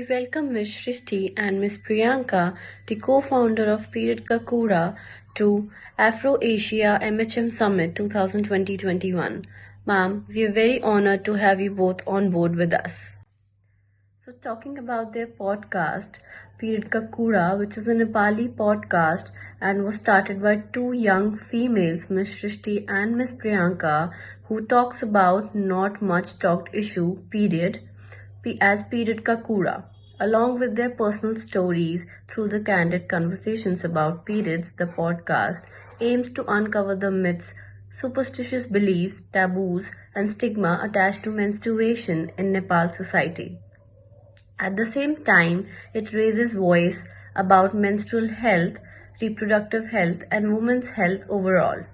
welcome Ms. Shrishti and Ms. Priyanka, the co-founder of Period Ka Kura, to Afro-Asia MHM Summit 2020-21. Ma'am, we are very honored to have you both on board with us. So talking about their podcast, Period Ka Kura, which is a Nepali podcast and was started by two young females, Ms. Shrishti and Ms. Priyanka, who talks about not much talked issue, period, as Period Ka Kura. Along with their personal stories through the candid conversations about periods, the podcast aims to uncover the myths, superstitious beliefs, taboos, and stigma attached to menstruation in Nepal society. At the same time, it raises voice about menstrual health, reproductive health, and women's health overall.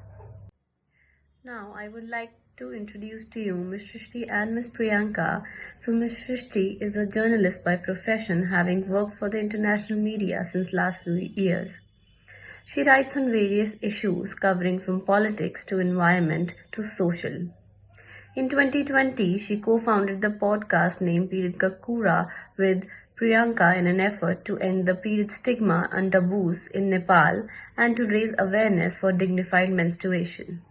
Now, I would like to introduce to you Ms. Shrishti and Ms. Priyanka. So, Ms. Shrishti is a journalist by profession, having worked for the international media since last few years. She writes on various issues covering from politics to environment to social. In 2020, she co-founded the podcast named Period Ka Kura with Priyanka in an effort to end the period stigma and taboos in Nepal and to raise awareness for dignified menstruation.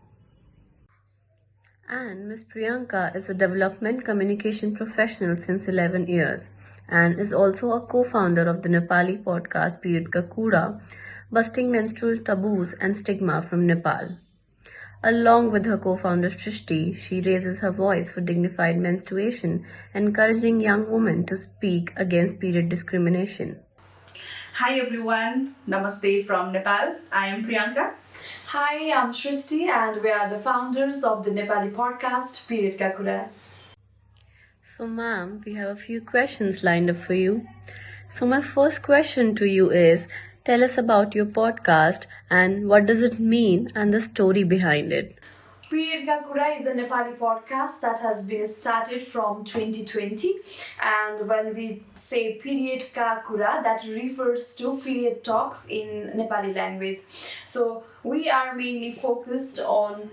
And Ms. Priyanka is a development communication professional since 11 years and is also a co-founder of the Nepali podcast Period Ka Kura, busting menstrual taboos and stigma from Nepal. Along with her co-founder Shrishti, she raises her voice for dignified menstruation, encouraging young women to speak against period discrimination. Hi everyone, Namaste from Nepal. I am Priyanka. Hi, I'm Shrishti and we are the founders of the Nepali podcast Period Ka Kura. So ma'am, we have a few questions lined up for you. So my first question to you is, tell us about your podcast and what does it mean and the story behind it. Period Ka Kura is a Nepali podcast that has been started from 2020, and when we say Period Ka Kura, that refers to period talks in Nepali language. So we are mainly focused on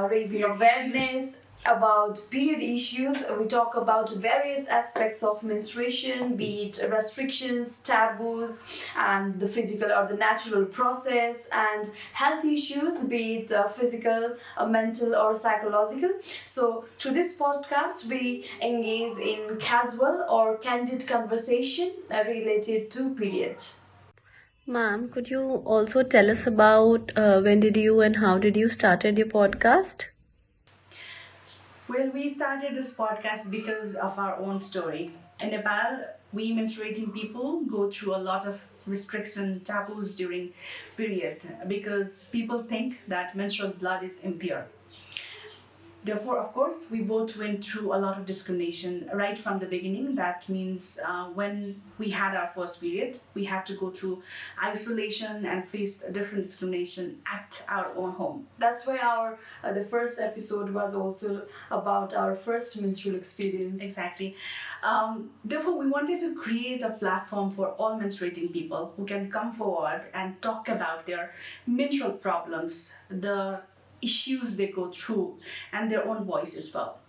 raising awareness about period issues. We talk about various aspects of menstruation, be it restrictions, taboos, and the physical or the natural process, and health issues, be it physical, mental, or psychological. So through this podcast, we engage in casual or candid conversation related to period. Ma'am, could you also tell us about when did you and how did you started your podcast? Well, we started this podcast because of our own story. In Nepal, we menstruating people go through a lot of restriction taboos during period because people think that menstrual blood is impure. Therefore, of course, we both went through a lot of discrimination right from the beginning. That means when we had our first period, we had to go through isolation and face different discrimination at our own home. That's why our the first episode was also about our first menstrual experience. Exactly. Therefore, we wanted to create a platform for all menstruating people who can come forward and talk about their menstrual problems, the issues they go through, and their own voice as well.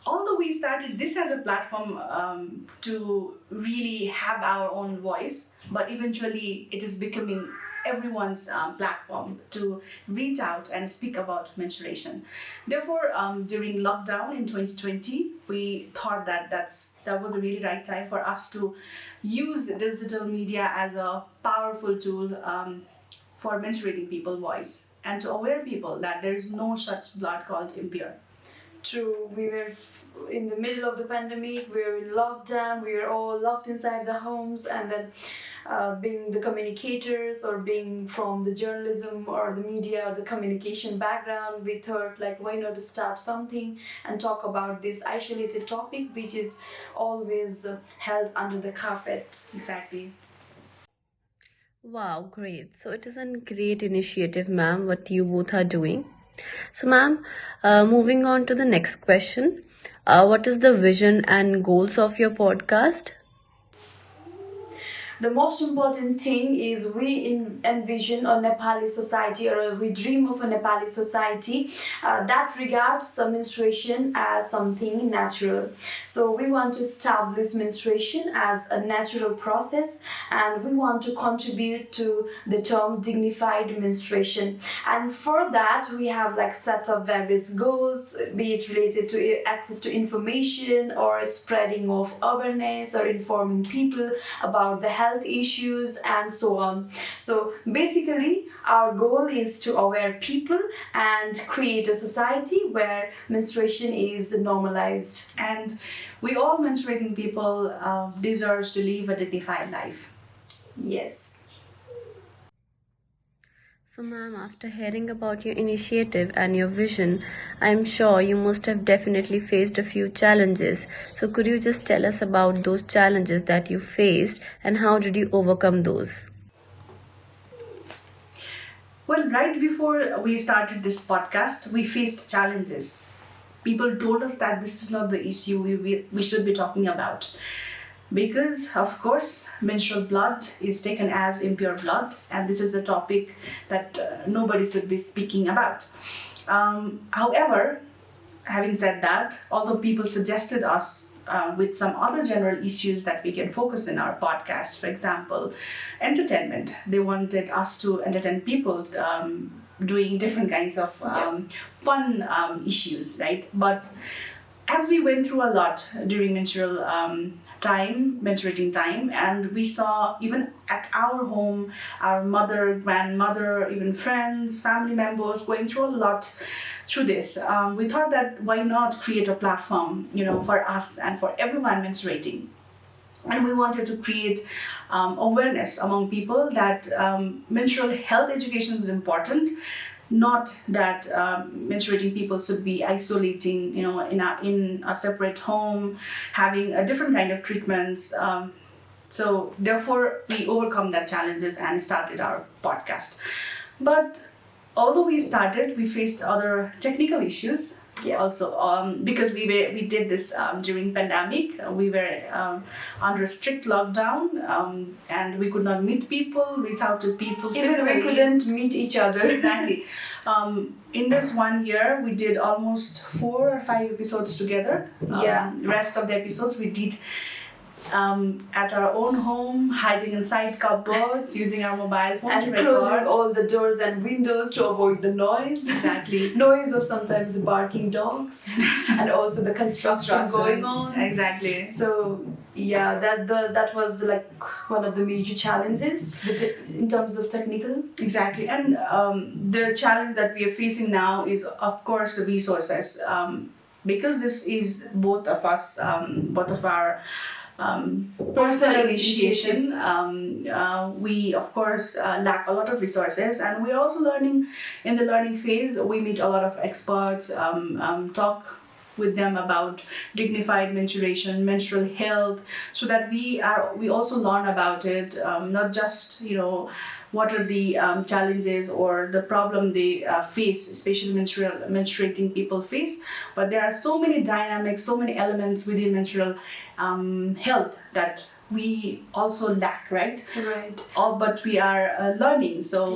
Although we started this as a platform to really have our own voice, but eventually it is becoming everyone's platform to reach out and speak about menstruation. Therefore, during lockdown in 2020, we thought that that was the really right time for us to use digital media as a powerful tool for menstruating people's voice and to aware people that there is no such blood called impure. True, we were in the middle of the pandemic, we were in lockdown, we were all locked inside the homes, and then being the communicators or being from the journalism or the media or the communication background, we thought like why not start something and talk about this isolated topic which is always held under the carpet. Exactly. Wow, great. So it is a great initiative, ma'am, what you both are doing. So, ma'am, moving on to the next question. What is the vision and goals of your podcast? the most important thing is we envision a Nepali society, or we dream of a Nepali society that regards the menstruation as something natural. So we want to establish menstruation as a natural process, and we want to contribute to the term dignified menstruation. And for that, we have like set up various goals, be it related to access to information or spreading of awareness or informing people about the health issues and so on. So basically, our goal is to aware people and create a society where menstruation is normalized. And we all menstruating people deserves to live a dignified life. Yes. So, ma'am, after hearing about your initiative and your vision, I'm sure you must have definitely faced a few challenges. So, could you just tell us about those challenges that you faced and how did you overcome those? Well, right before we started this podcast, we faced challenges. People told us that this is not the issue we should be talking about. Because, of course, menstrual blood is taken as impure blood, and this is the topic that nobody should be speaking about. However, having said that, although people suggested us with some other general issues that we can focus in our podcast, for example, entertainment. They wanted us to entertain people doing different kinds of fun issues, right? But as we went through a lot during menstruating time, and we saw even at our home, our mother, grandmother, even friends, family members going through a lot through this. We thought that why not create a platform, for us and for everyone menstruating. And we wanted to create awareness among people that menstrual health education is important. Not that menstruating people should be isolating, in a separate home, having a different kind of treatments. So therefore, we overcome that challenges and started our podcast. But although we started, we faced other technical issues. Yeah. Also, because we did this during pandemic, we were under strict lockdown, and we could not meet people, reach out to people. Even we couldn't meet each other. Exactly. In this 1 year, we did almost 4 or 5 episodes together. Rest of the episodes we did at our own home, hiding inside cupboards, using our mobile phone and to record. closing all the doors and windows to avoid the noise. Exactly. Noise of sometimes barking dogs, and also the construction going on. Exactly. So yeah, that was like one of the major challenges in terms of technical. Exactly, and the challenge that we are facing now is, of course, the resources. Because this is both of our personal initiation, we of course lack a lot of resources, and we're also learning. In the learning phase, we meet a lot of experts, talk with them about dignified menstruation, menstrual health, so that we also learn about it, not just what are the challenges or the problem they face, especially menstruating people face, but there are so many dynamics, so many elements within menstrual health that we also lack, right? Right. But we are learning, so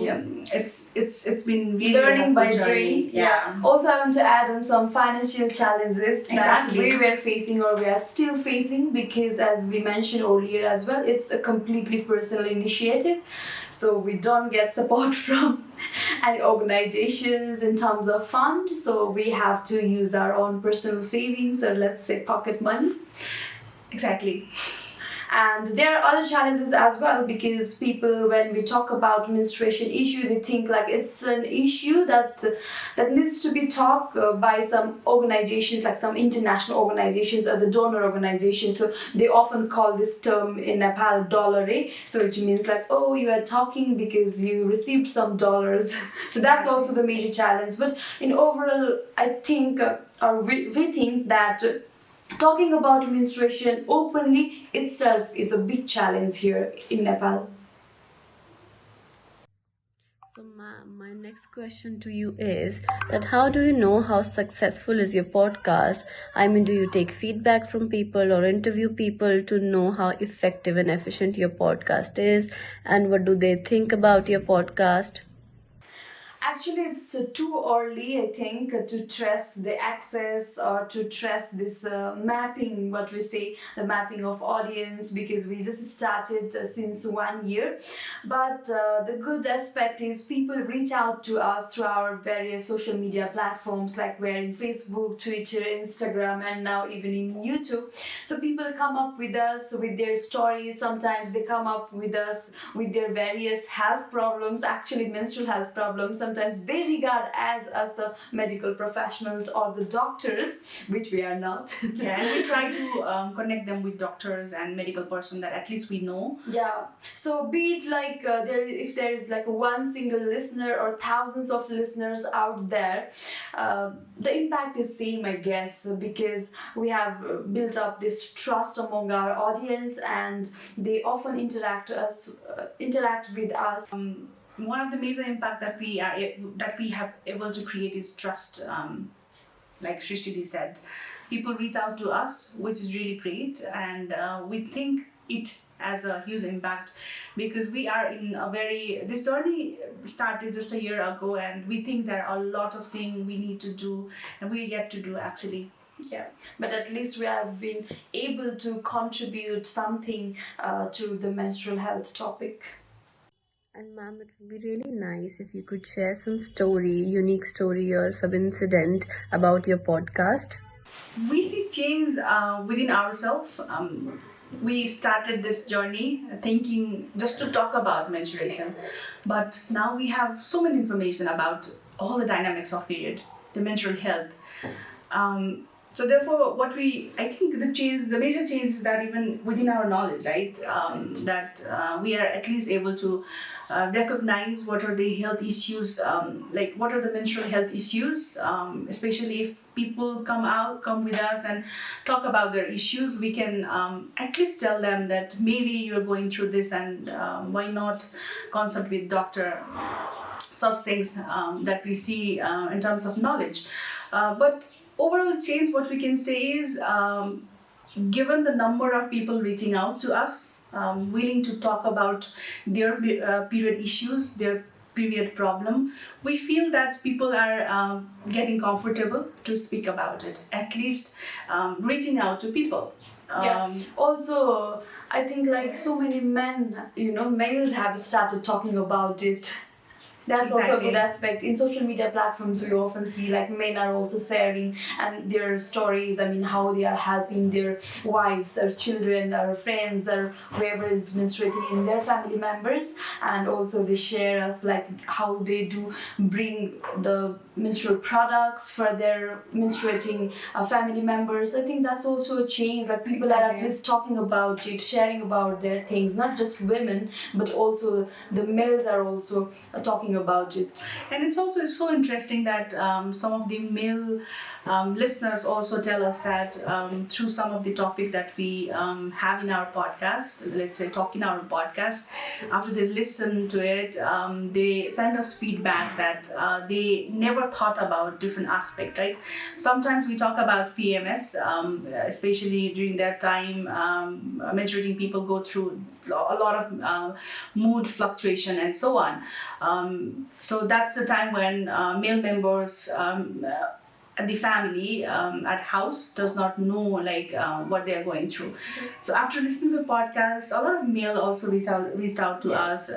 it's been really learning by journey. doing. Yeah. Also, I want to add on some financial challenges that we were facing, or we are still facing, because as we mentioned earlier as well, it's a completely personal initiative. So we don't get support from any organizations in terms of fund. So we have to use our own personal savings, or let's say pocket money. Exactly. And there are other challenges as well, because people, when we talk about menstruation issue, they think like it's an issue that needs to be talked by some organizations, like some international organizations or the donor organizations. So they often call this term in Nepal dollare, so which means like, oh, you are talking because you received some dollars. So that's also the major challenge. But in overall, I think, or we think that talking about menstruation openly itself is a big challenge here in Nepal. So, ma'am, my next question to you is that how do you know how successful is your podcast? I mean, do you take feedback from people or interview people to know how effective and efficient your podcast is? And what do they think about your podcast? Actually, it's too early, I think, to trust the access or to trust this mapping, what we say, the mapping of audience, because we just started since 1 year. But the good aspect is people reach out to us through our various social media platforms, like we're in Facebook, Twitter, Instagram, and now even in YouTube. So people come up with us with their stories. Sometimes they come up with us with their various health problems, actually menstrual health problems. Sometimes they regard as the medical professionals or the doctors, which we are not. Yeah, and we try to connect them with doctors and medical person that at least we know. Yeah. So be it like if there is like one single listener or thousands of listeners out there, the impact is same, I guess, because we have built up this trust among our audience, and they often interact with us. One of the major impact that we have able to create is trust. Like Shrishti said, people reach out to us, which is really great, and we think it as a huge impact because we are in a this journey started just a year ago, and we think there are a lot of things we need to do and we yet to do actually. Yeah, but at least we have been able to contribute something to the menstrual health topic. And ma'am, it would be really nice if you could share some unique story or some incident about your podcast. We see change within ourselves. We started this journey thinking just to talk about menstruation, but now we have so many information about all the dynamics of period, the menstrual health. So therefore, I think the major change is that even within our knowledge, right, that we are at least able to recognize what are the health issues, like what are the menstrual health issues, especially if people come with us and talk about their issues, we can at least tell them that maybe you're going through this and why not consult with doctor, such things that we see in terms of knowledge. But overall change, what we can say is, given the number of people reaching out to us, willing to talk about their period issues, their period problem, we feel that people are getting comfortable to speak about it, at least reaching out to people. Yeah. Also, I think like so many males have started talking about it. That's also a Exactly. good aspect. In social media platforms, we often see like men are also sharing and their stories. I mean, how they are helping their wives or children or friends or whoever is menstruating in their family members, and also they share us like how they do bring the menstrual products for their menstruating family members. I think that's also a change. Like people are at least talking about it, sharing about their things. Not just women, but also the males are also talking about it. And it's also so interesting that some of the male listeners also tell us that through some of the topic that we have in our podcast, let's say talk in our podcast, after they listen to it, they send us feedback that they never thought about different aspect, right? Sometimes we talk about PMS, especially during that time, menstruating people go through a lot of mood fluctuation and so on. So that's the time when male members at the family at house does not know like what they are going through. So after listening to the podcast, a lot of male also reached out to us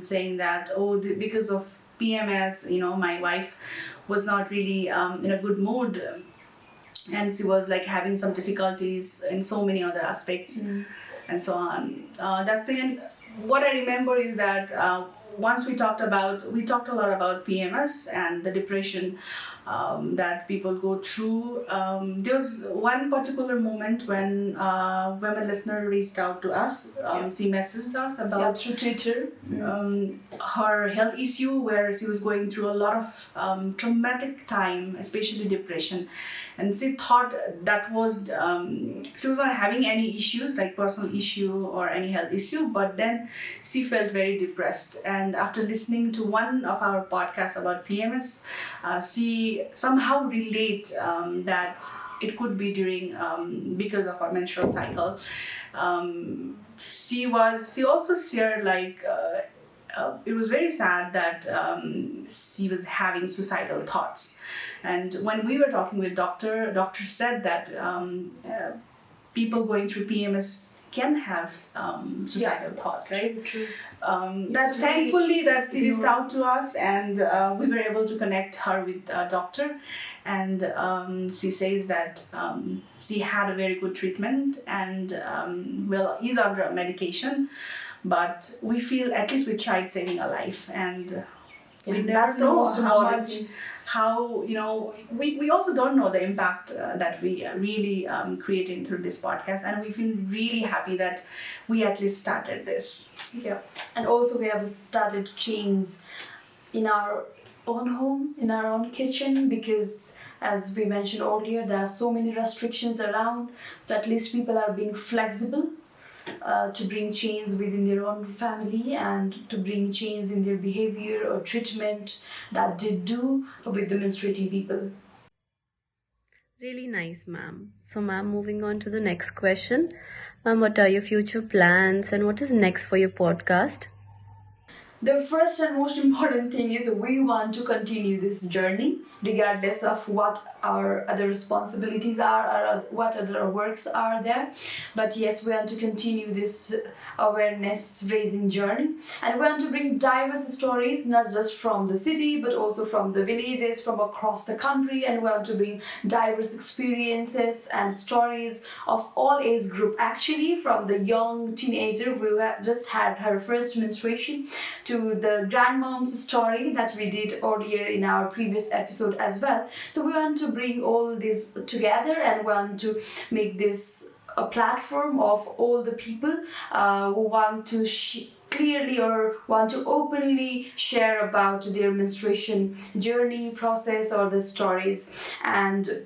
saying that because of PMS, my wife was not really in a good mood, and she was like having some difficulties in so many other aspects and so on. That's the end. What I remember is that once we talked a lot about PMS and the depression, that people go through. There was one particular moment when a listener reached out to us. She messaged us about through Twitter. her health issue, where she was going through a lot of traumatic time, especially depression, and she thought that was she was not having any issues like personal issue or any health issue, but then she felt very depressed. And after listening to one of our podcasts about PMS, she somehow relate that it could be during because of our menstrual cycle. She also shared like it was very sad that she was having suicidal thoughts. And when we were talking with doctor said that people going through PMS can have suicidal thought, right? True. That's thankfully that she reached out to us, and we were able to connect her with a doctor. And she says that she had a very good treatment and is under a medication. But we feel at least we tried saving a life, and we never know how much. How, we also don't know the impact that we really creating through this podcast, and we feel really happy that we at least started this. Yeah, and also we have started chains in our own home, in our own kitchen, because as we mentioned earlier, there are so many restrictions around, so at least people are being flexible to bring change within their own family and to bring change in their behavior or treatment that they do with the menstruating people. Really nice, ma'am. So, ma'am, moving on to the next question. Ma'am, what are your future plans and what is next for your podcast? The first and most important thing is we want to continue this journey regardless of what our other responsibilities are or what other works are there. But yes, we want to continue this awareness raising journey, and we want to bring diverse stories, not just from the city but also from the villages, from across the country, and we want to bring diverse experiences and stories of all age group, actually from the young teenager who have just had her first menstruation to the grandmom's story that we did earlier in our previous episode as well. So we want to bring all this together and want to make this a platform of all the people who want to clearly or want to openly share about their menstruation journey, process, or the stories. And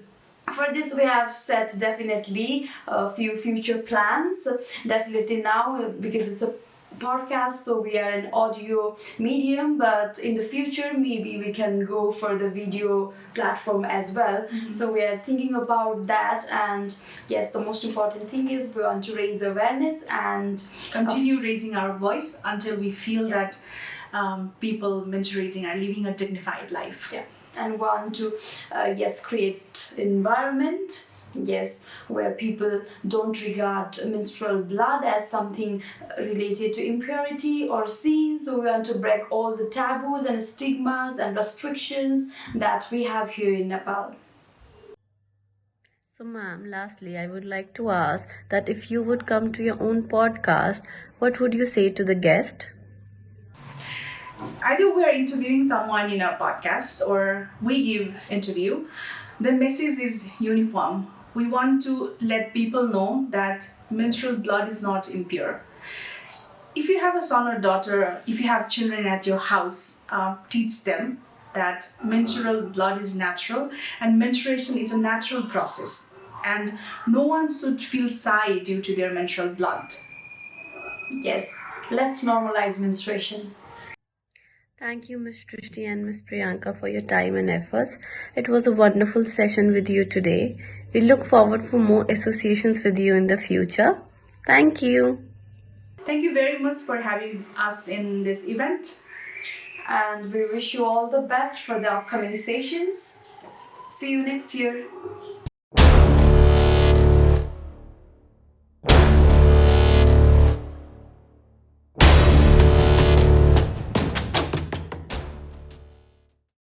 for this we have set definitely a few future plans, definitely now because it's a podcast, so we are an audio medium, but in the future maybe we can go for the video platform as well. So we are thinking about that, and yes, the most important thing is we want to raise awareness and continue raising our voice until we feel that people menstruating are living a dignified life. Yeah, and want to create environment, where people don't regard menstrual blood as something related to impurity or sin. So we want to break all the taboos and stigmas and restrictions that we have here in Nepal. So, ma'am, lastly, I would like to ask that if you would come to your own podcast, what would you say to the guest? Either we're interviewing someone in our podcast or we give interview, the message is uniform. We want to let people know that menstrual blood is not impure. If you have a son or daughter, if you have children at your house, teach them that menstrual blood is natural and menstruation is a natural process. And no one should feel shy due to their menstrual blood. Yes, let's normalize menstruation. Thank you, Ms. Trishti and Ms. Priyanka, for your time and efforts. It was a wonderful session with you today. We look forward for more associations with you in the future. Thank you. Thank you very much for having us in this event. And we wish you all the best for the upcoming sessions. See you next year.